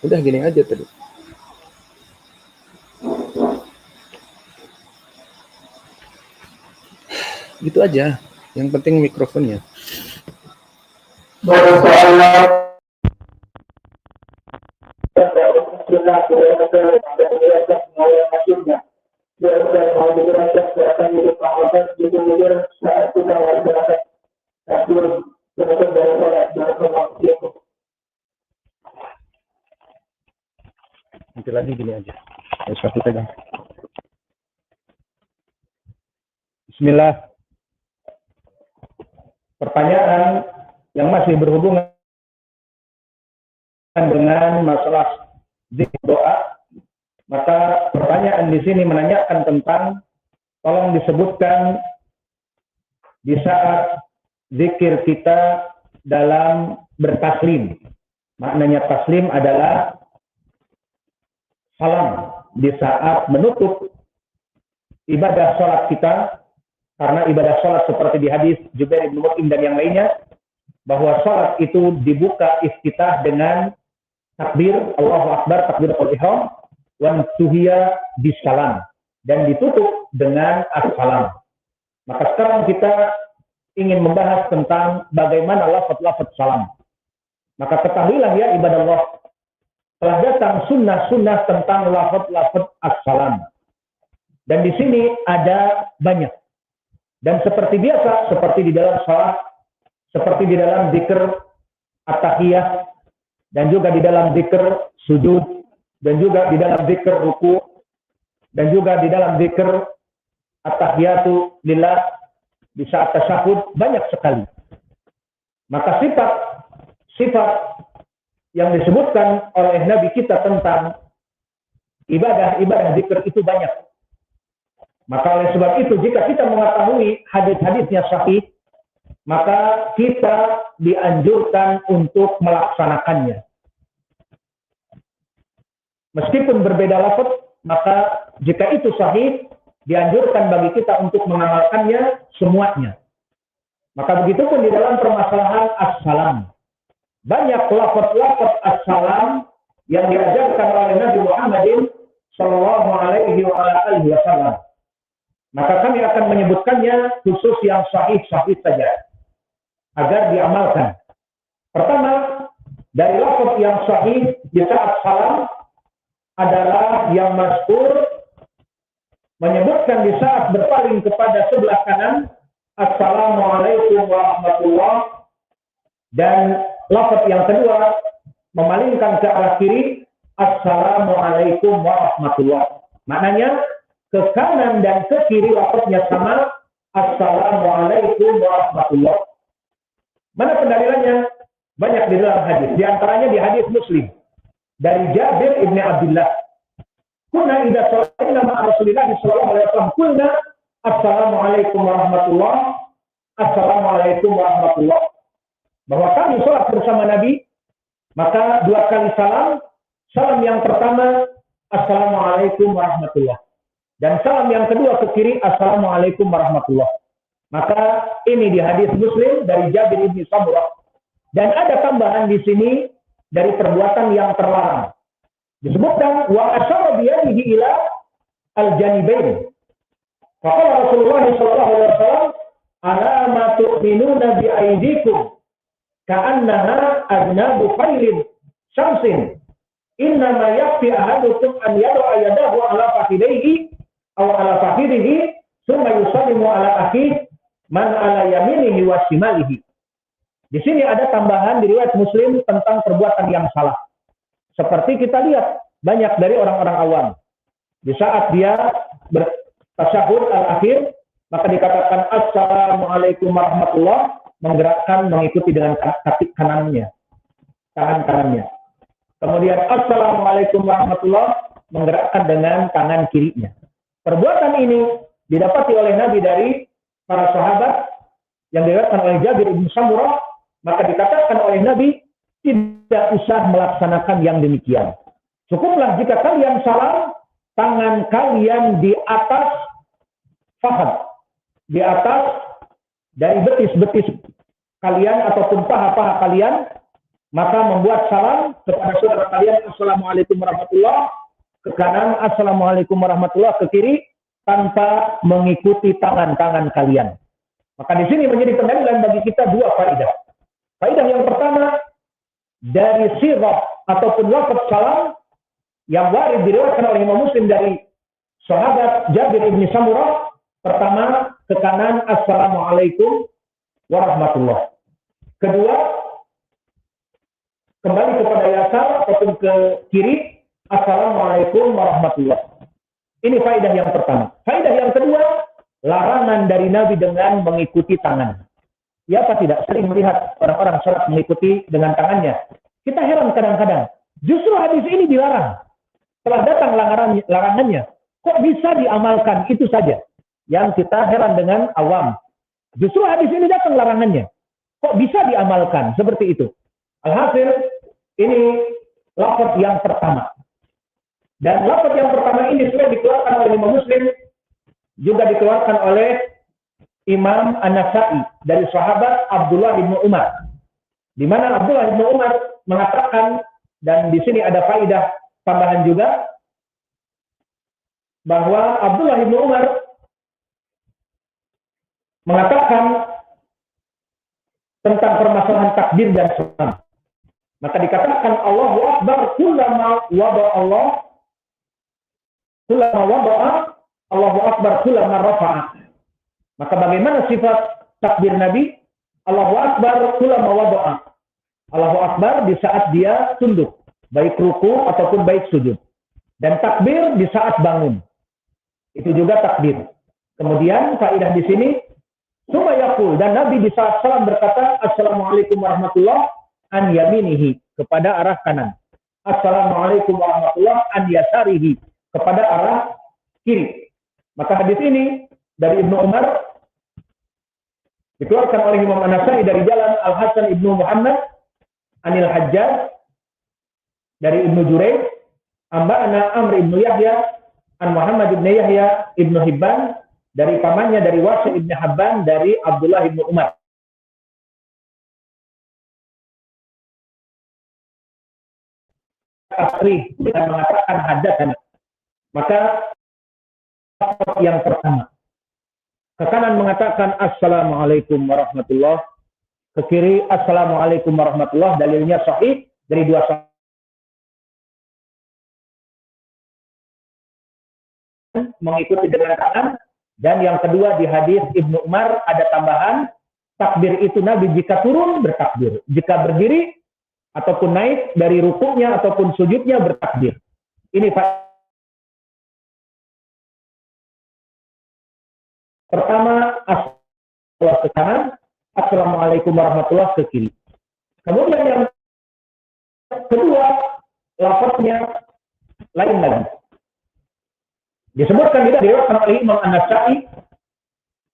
Udah gini aja tadi. Gitu aja. Yang penting mikrofonnya. Nanti lagi gini aja. Aku pegang. Bismillah. Pertanyaan yang masih berhubungan dengan masalah zikir doa. Maka pertanyaan di sini menanyakan tentang, tolong disebutkan di saat zikir kita dalam bertaslim. Maknanya taslim adalah salam di saat menutup ibadah sholat kita, karena ibadah sholat seperti di hadis Jubair bin Mut'im dan yang lainnya, bahwa sholat itu dibuka iftitah dengan takbir Allahu Akbar, takbiratul ihram, wan tuhiya bisalam, dan ditutup dengan assalam. Maka sekarang kita ingin membahas tentang bagaimana lafaz-lafaz salam. Maka ketahuilah ya ibadah Allah, telah datang sunnah-sunnah tentang lafaz-lafaz assalam. Dan di sini ada banyak. Dan seperti biasa, seperti di dalam salat, seperti di dalam zikir at-tahiyah, dan juga di dalam zikir sujud, dan juga di dalam zikir ruku, dan juga di dalam zikir at-tahiyatu lillah, di saat tasyahud, banyak sekali. Maka sifat yang disebutkan oleh Nabi kita tentang ibadah zikir itu banyak. Maka oleh sebab itu, jika kita mengetahui hadis-hadisnya sahih, maka kita dianjurkan untuk melaksanakannya. Meskipun berbeda lafaz, maka jika itu sahih, dianjurkan bagi kita untuk mengamalkannya semuanya. Maka begitu pun di dalam permasalahan as-salam. Banyak lafaz-lafaz as-salam yang diajarkan oleh Nabi Muhammadin sallallahu alaihi wasallam. Maka kami akan menyebutkannya khusus yang sahih-sahih saja agar diamalkan. Pertama, dari lafaz yang sahih di saat salam adalah yang mazkur menyebutkan di saat berpaling kepada sebelah kanan, Assalamualaikum warahmatullah, dan lafaz yang kedua memalingkan ke arah kiri, Assalamualaikum warahmatullah. Maknanya ke kanan dan ke kiri lafaznya sama, Assalamualaikum warahmatullah. Mana pendalilannya? Banyak di dalam hadis. Di antaranya di hadis Muslim dari Jabir ibn Abdullah. Kunna idza shallaina ma'a Rasulillah sallallahu alaihi wasallam qulna assalamualaikum warahmatullah, assalamualaikum warahmatullah. Bahwa kami sholat bersama Nabi, maka dua kali salam. Salam yang pertama, assalamualaikum warahmatullah, dan salam yang kedua ke kiri, assalamualaikum warahmatullah. Maka ini di hadis Muslim dari Jabir ibn Samurah. Dan ada tambahan di sini dari perbuatan yang terlarang. Disebutkan wa asyara biyadihi ila al-janibain. Faqala Rasulullah sallallahu alaihi wasallam, "Ala ma tu'minuna bi aydikum ka'annaha adnabu khailin syamsin. Inna ma yakfi ahadukum an yad'a yadahu ala fakhidaihi aw ala fakhidhihi thumma yusallimu ala akhihi man ala yaminihi wa shimalihi." Di sini ada tambahan di riwayat Muslim tentang perbuatan yang salah. Seperti kita lihat banyak dari orang-orang awam. Di saat dia bertasyahud al-akhir, maka dikatakan assalamualaikum warahmatullah, menggerakkan mengikuti dengan kaki kanannya, tangan kanannya. Kemudian assalamualaikum warahmatullah, menggerakkan dengan tangan kirinya. Perbuatan ini didapati oleh Nabi dari para sahabat yang diriwayatkan oleh Jabir bin Samurah. Maka dikatakan oleh Nabi, tidak usah melaksanakan yang demikian. Cukuplah jika kalian salam, tangan kalian di atas fahad, di atas dari betis-betis kalian ataupun paha-paha kalian, maka membuat salam kepada saudara kalian, Assalamualaikum warahmatullah, ke kanan, Assalamualaikum warahmatullah, ke kiri, tanpa mengikuti tangan-tangan kalian. Maka di sini menjadi pendalilan bagi kita dua faedah. Faedah yang pertama, dari sirah ataupun lafaz salam yang warid diriwayatkan oleh Imam Muslim dari sahabat Jabir bin Samurah, pertama ke kanan, Assalamualaikum warahmatullah. Kedua, kembali kepada yasar ataupun ke kiri, Assalamualaikum warahmatullah. Ini faedah yang pertama. Faedah yang kedua, larangan dari Nabi dengan mengikuti tangan. Siapa tidak sering melihat orang-orang sholat mengikuti dengan tangannya? Kita heran kadang-kadang. Justru hadis ini dilarang. Setelah datang larangannya, kok bisa diamalkan itu saja? Yang kita heran dengan awam. Justru hadis ini datang larangannya. Kok bisa diamalkan seperti itu? Alhasil, ini lafaz yang pertama. Dan lafaz yang pertama ini sudah dikeluarkan oleh Imam Muslim, juga dikeluarkan oleh Imam An-Nasa'i dari sahabat Abdullah bin Umar. Di mana Abdullah bin Umar mengatakan, dan di sini ada faedah tambahan juga, bahwa Abdullah bin Umar mengatakan tentang permasalahan takbir dan salam. Maka dikatakan Allahu Akbar kullama wada'a Allahu Akbar kullama rafa'a. Maka bagaimana sifat takbir Nabi? Allahu Akbar kullama wada'a. Allahu Akbar di saat dia tunduk, baik ruku ataupun baik sujud. Dan takbir di saat bangun. Itu juga takbir. Kemudian faedah di sini, summa yaqul, dan Nabi di saat salam berkata, Assalamualaikum warahmatullah an yaminihi, kepada arah kanan. Assalamualaikum warahmatullah an yasarihi, kepada arah kiri. Maka hadis ini dari Ibnu Umar dikeluarkan oleh Imam An-Nasa'i dari jalan Al-Hasan Ibnu Muhammad Anil Hajjaj dari Ibnu Jurayj, Amba'ana Amr Ibnu Yahya an Muhammad Ibnu Yahya Ibnu Hibban, dari pamannya dari Wasi' Ibnu Habban dari Abdullah Ibnu Umar. Asri dengan mengatakan hadatsana. Maka yang pertama, ke kanan mengatakan Assalamualaikum warahmatullah, ke kiri Assalamualaikum warahmatullah, dalilnya sahih dari dua sahabat mengikuti dengan tangan. Dan yang kedua di hadis Ibnu Umar ada tambahan, takbir itu Nabi jika turun bertakbir, jika berdiri ataupun naik dari rukuknya ataupun sujudnya bertakbir. Ini pertama, Assalamualaikum ke kanan, Assalamualaikum warahmatullah ke kiri. Kemudian yang kedua, lafaznya lain lagi. Disebutkan tidak diriwayatkan oleh Imam An-Nasa'i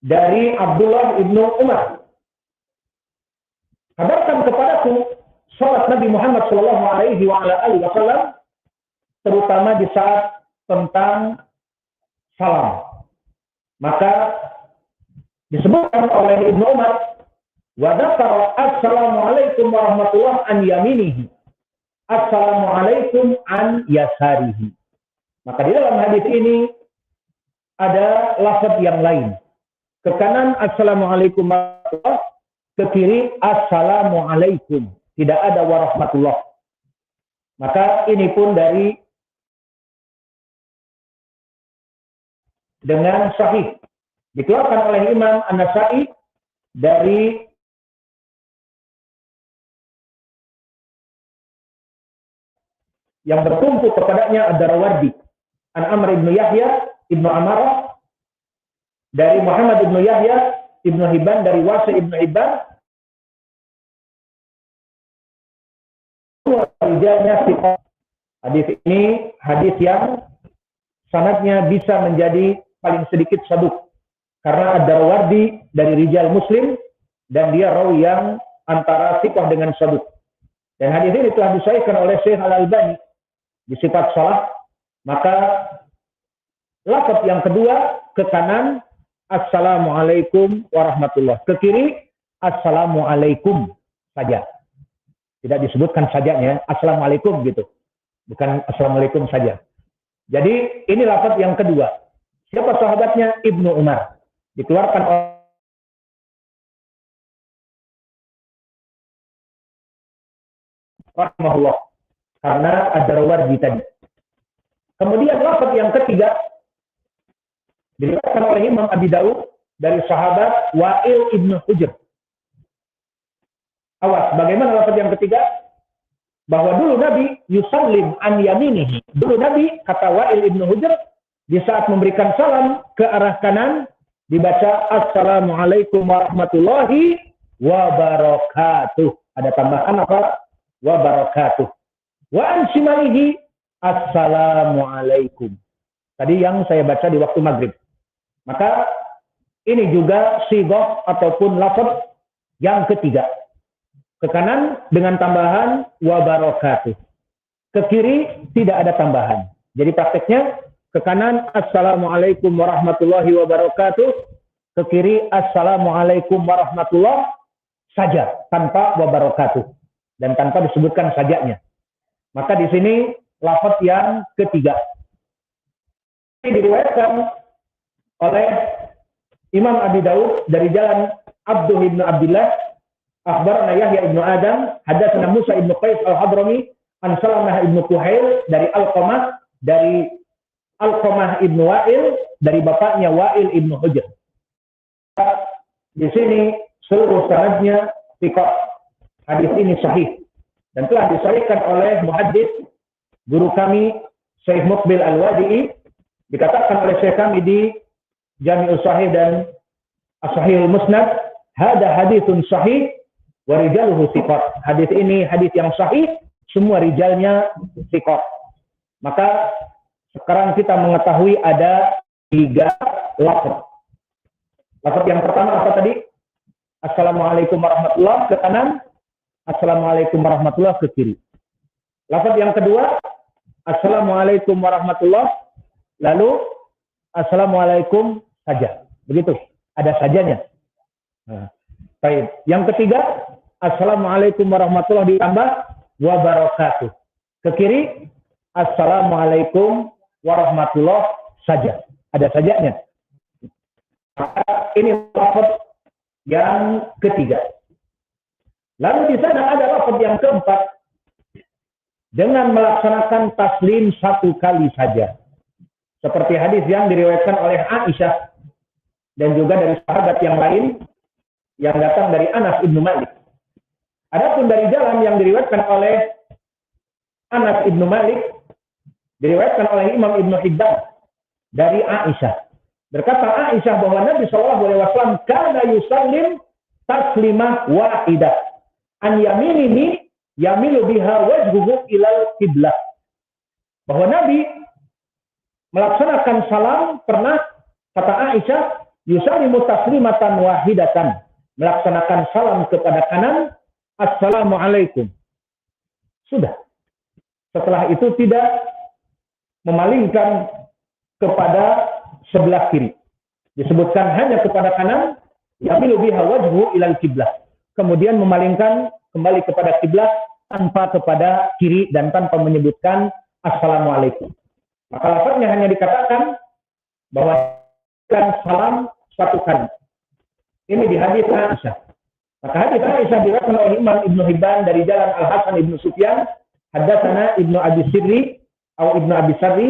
dari Abdullah Ibnu Umar. Kabarkan kepadaku salat Nabi Muhammad sallallahu alaihi wasallam, terutama di saat tentang salam. Maka disebutkan oleh Ibnu Umar, wa dzakara assalamualaikum warahmatullah an yaminihi, assalamualaikum an yasarihi. Maka di dalam hadis ini ada lafaz yang lain. Ke kanan assalamualaikum warahmatullah, ke kiri assalamualaikum, tidak ada warahmatullah. Maka ini pun dari dengan sahih dikeluarkan oleh Imam An-Nasa'i dari yang bertumpu kepadanya Ad-Darawardi an Amr ibnu Yahya ibnu Amarah, dari Muhammad ibnu Yahya ibnu Hibban, dari Wasi' ibnu Hibban. Hadis ini hadis yang sanadnya bisa menjadi paling sedikit saduk, karena Ad-Darawardi dari rijal Muslim dan dia rawi yang antara thiqah dengan saduk. Dan hadis ini telah disahihkan oleh Syekh Al-Albani di sifat salat. Maka lafaz yang kedua, ke kanan assalamualaikum warahmatullah, ke kiri assalamualaikum saja. Tidak disebutkan sajanya, assalamualaikum gitu. Bukan assalamualaikum saja. Jadi ini lafaz yang kedua. Siapa sahabatnya? Ibnu Umar. Dikeluarkan oleh rahimahullah. Karena ada Rawardi tadi. Kemudian lafaz yang ketiga diriwayatkan oleh Imam Abi Daud dari sahabat Wa'il ibnu Hujr. Awas, bagaimana lafaz yang ketiga? Bahwa dulu Nabi yusallim an yaminihi. Dulu Nabi, kata Wa'il ibnu Hujr, di saat memberikan salam ke arah kanan, dibaca Assalamualaikum warahmatullahi wabarakatuh. Ada tambahan apa? Wabarakatuh. Wa an shimalihi Assalamualaikum. Tadi yang saya baca di waktu maghrib. Maka ini juga sigoh ataupun lafaz yang ketiga. Ke kanan dengan tambahan wabarakatuh. Ke kiri tidak ada tambahan. Jadi prakteknya ke kanan Assalamualaikum warahmatullahi wabarakatuh. Ke kiri Assalamualaikum warahmatullah saja tanpa wabarakatuh dan tanpa disebutkan sajanya. Maka di sini lafaz yang ketiga. Ini diriwayatkan oleh Imam Abi Daud dari jalan Abdullah bin Abdullah. Akhbarana Yahya ibnu Adam, hadatsana Musa ibnu Qais al-Hadrami, an Salamah ibnu Kuhail dari Alqamah ibnu Wa'il dari bapaknya Wa'il ibnu Hujr. Di sini seluruh sanadnya thiqah. Hadis ini sahih dan telah disahihkan oleh muhaddits guru kami Syekh Muqbil Al-Wadi'i, dikatakan oleh Syekh kami di Jami'us Sahih dan As-Sahihul Musnad, hada haditsun sahih wa rijaluhu thiqat. Hadis ini hadis yang sahih, semua rijalnya thiqat. Maka sekarang kita mengetahui ada 3 lafaz. Lafaz yang pertama apa tadi? Assalamualaikum warahmatullahi ke kanan, Assalamualaikum warahmatullahi ke kiri. Lafaz yang kedua, Assalamualaikum warahmatullahi, lalu Assalamualaikum saja. Begitu, ada sajanya. Nah, baik. Yang ketiga, Assalamualaikum warahmatullahi ditambah wabarakatuh. Ke kiri, Assalamualaikum warahmatullahi saja. Ada sajanya. Ini lafaz yang ketiga. Lalu di sana ada lafaz yang keempat. Dengan melaksanakan taslim 1 kali saja. Seperti hadis yang diriwayatkan oleh Aisyah. Dan juga dari sahabat yang lain yang datang dari Anas ibnu Malik. Adapun dari jalan yang diriwayatkan oleh Anas ibnu Malik, diriwayatkan oleh Imam Ibnu Hibban dari Aisyah. Berkata Aisyah bahwa Nabi SAW kana yusallim taslimah wahidah. An yaminihi yamilu biha wajhuhu ilal qiblah. Bahwa Nabi melaksanakan salam pernah, kata Aisyah, yusallimu taslimatan wahidatan. Melaksanakan salam kepada kanan, Assalamualaikum. Sudah. Setelah itu tidak memalingkan kepada sebelah kiri. Disebutkan hanya kepada kanan, yamilu biha wajhu ilal qiblah. Kemudian memalingkan kembali kepada kiblat tanpa kepada kiri dan tanpa menyebutkan Assalamualaikum. Maka lafaznya hanya dikatakan bahwa salam 1 kali. Ini di hadis Aisyah. Maka hadis Aisyah diriwayatkan oleh Imam Ibnu Hibban dari jalan Al-Hasan Ibnu Sufyan, hadatsana Ibnu Abi Sirri atau Ibnu Abi Sarri,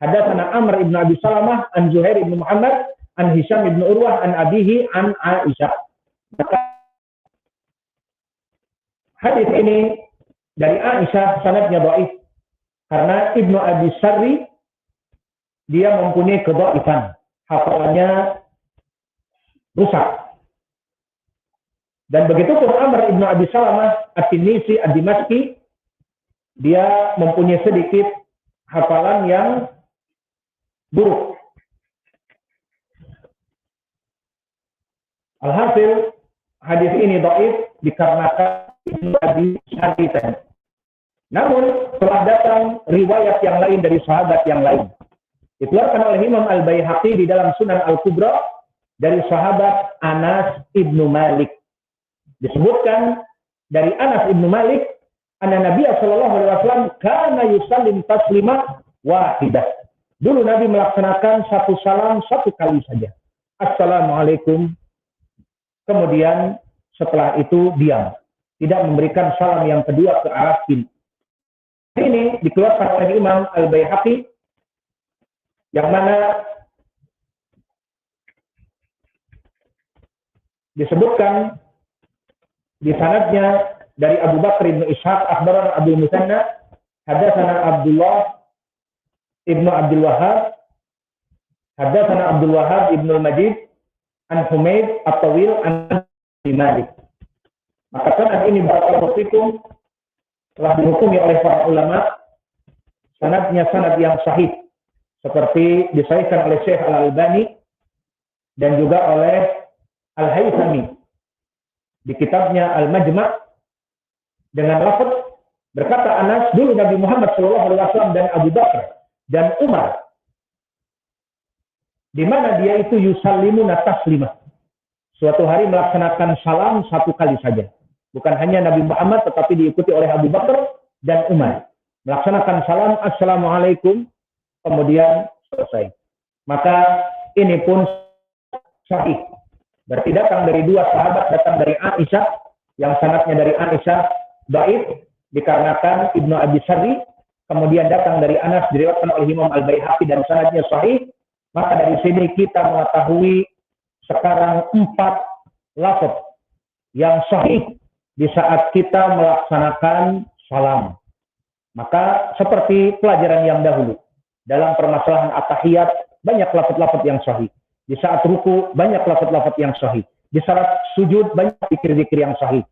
hadatsana Amr Ibnu Abi Salamah an Zuhair Ibnu Muhammad an Hisham Ibnu Urwah an abihi an Aisyah. Maka hadis ini dari Aisyah sanadnya dhaif karena Ibnu Abi Sarri dia mempunyai kedhaifan, hafalannya rusak. Dan begitu pun Amr Ibnu Abi Salamah At-Tinisi Ad-Dimashqi, dia mempunyai sedikit hafalan yang buruk. Alhasil hadis ini dhaif dikarenakan Abi Sarri. Namun telah datang riwayat yang lain dari sahabat yang lain. Dikeluarkan oleh Imam Al-Baihaqi di dalam Sunan Al-Kubra dari sahabat Anas ibnu Malik. Disebutkan dari Anas ibnu Malik anna Nabi sallallahu alaihi wasallam kana yusallim taslima wahidah. Dulu Nabi melaksanakan satu salam satu kali saja. Assalamualaikum. Kemudian setelah itu diam. Tidak memberikan salam yang kedua ke arah kiblat. Ini dikeluarkan oleh Imam Al-Baihaqi, yang mana disebutkan di sanadnya dari Abu Bakar bin Ishaq akhbarana Abu Musanna hadatsana Abdullah ibnu Abdul Wahhab hadatsana Abdul Wahhab ibnu Al-Majid an Humaid At-Tawil an Malik. Maka sanad ini barakallahu fikum telah dihukumi oleh para ulama sanadnya sanad yang sahih, seperti disahihkan oleh Syekh Al-Albani dan juga oleh Al-Haythami di kitabnya Al-Majma' dengan lafaz berkata Anas, dulu Nabi Muhammad SAW dan Abu Bakar dan Umar, di mana dia itu yusallimuna taslimah, suatu hari melaksanakan salam satu kali saja. Bukan hanya Nabi Muhammad, tetapi diikuti oleh Abu Bakar dan Umar. Melaksanakan salam, Assalamualaikum, kemudian selesai. Maka ini pun sahih. Berarti datang dari dua sahabat, datang dari Aisyah, yang sanadnya dari Aisyah baik, dikarenakan Ibnu Abi Sarri, kemudian datang dari Anas, diriwayatkan oleh Imam Al-Baihaqi dan sanadnya sahih. Maka dari sini kita mengetahui sekarang 4 lafaz yang sahih di saat kita melaksanakan salam. Maka seperti pelajaran yang dahulu, dalam permasalahan at-tahiyat banyak lafaz-lafaz yang sahih. Di saat ruku banyak lafaz-lafaz yang sahih. Di saat sujud banyak zikir-zikir yang sahih.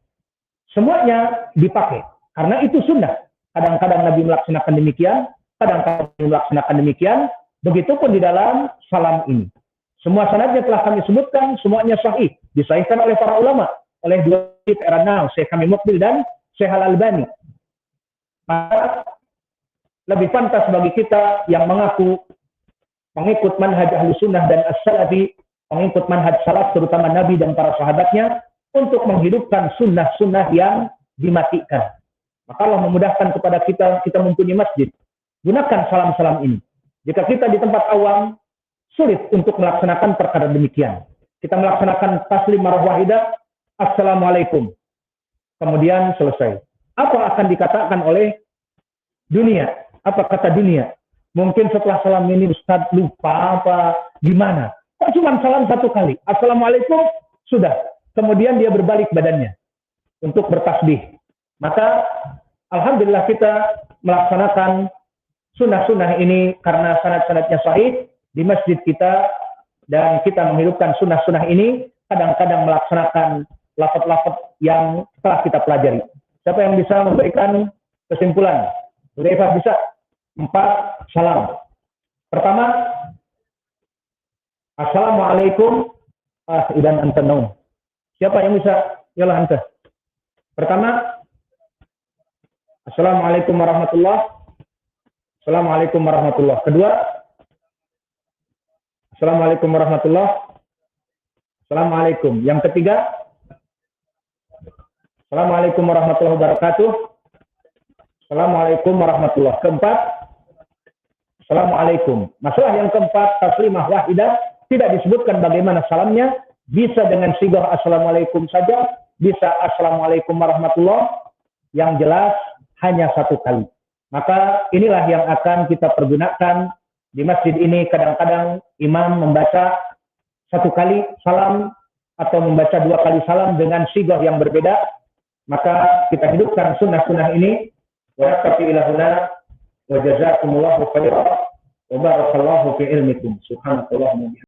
Semuanya dipakai karena itu sunnah. Kadang-kadang Nabi melaksanakan demikian, kadang-kadang Nabi melaksanakan demikian. Begitupun di dalam salam ini. Semua sanadnya telah kami sebutkan, semuanya sahih. Disahihkan oleh para ulama, oleh dua era now, Syekh Kamil Muqbil dan Syekh Al-Albani. Maka lebih pantas bagi kita yang mengaku mengikut manhaj Ahlus Sunnah dan As-Salafi, mengikut manhaj salaf terutama Nabi dan para sahabatnya, untuk menghidupkan sunnah-sunnah yang dimatikan. Maka Allah memudahkan kepada kita mempunyai masjid. Gunakan salam-salam ini. Jika kita di tempat awam, sulit untuk melaksanakan perkara demikian. Kita melaksanakan taslim marah wahidah, Assalamualaikum. Kemudian selesai. Apa akan dikatakan oleh dunia? Apa kata dunia? Mungkin setelah salam ini Ustaz lupa apa gimana? Kok cuma salam satu kali? Assalamualaikum, sudah. Kemudian dia berbalik badannya untuk bertasbih. Maka alhamdulillah kita melaksanakan sunnah-sunnah ini karena sanad-sanadnya sahih di masjid kita, dan kita menghidupkan sunnah-sunnah ini kadang-kadang melaksanakan lafaz-lafaz yang telah kita pelajari. Siapa yang bisa memberikan kesimpulan? Hudzaifah bisa? 4 salam. Pertama, Assalamualaikum. Idan anta naum. Siapa yang bisa? Yalah anta. Pertama, Assalamualaikum warahmatullahi. Assalamualaikum warahmatullahi. Kedua, Assalamualaikum warahmatullahi. Assalamualaikum. Yang ketiga, Assalamualaikum warahmatullahi wabarakatuh. Assalamualaikum warahmatullahi. Keempat, Assalamualaikum. Masalah yang keempat, taslimah wahidah, tidak disebutkan bagaimana salamnya. Bisa dengan sigah Assalamualaikum saja, bisa Assalamualaikum warahmatullahi. Yang jelas hanya satu kali. Maka inilah yang akan kita pergunakan di masjid ini. Kadang-kadang imam membaca satu kali salam atau membaca 2 kali salam dengan sigah yang berbeda. Maka kita hidupkan sunnah-sunnah ini. Wa yakfi ilahuna wa jazakumullahu khairan wa barakallahu fi ilmikum. Subhanallah.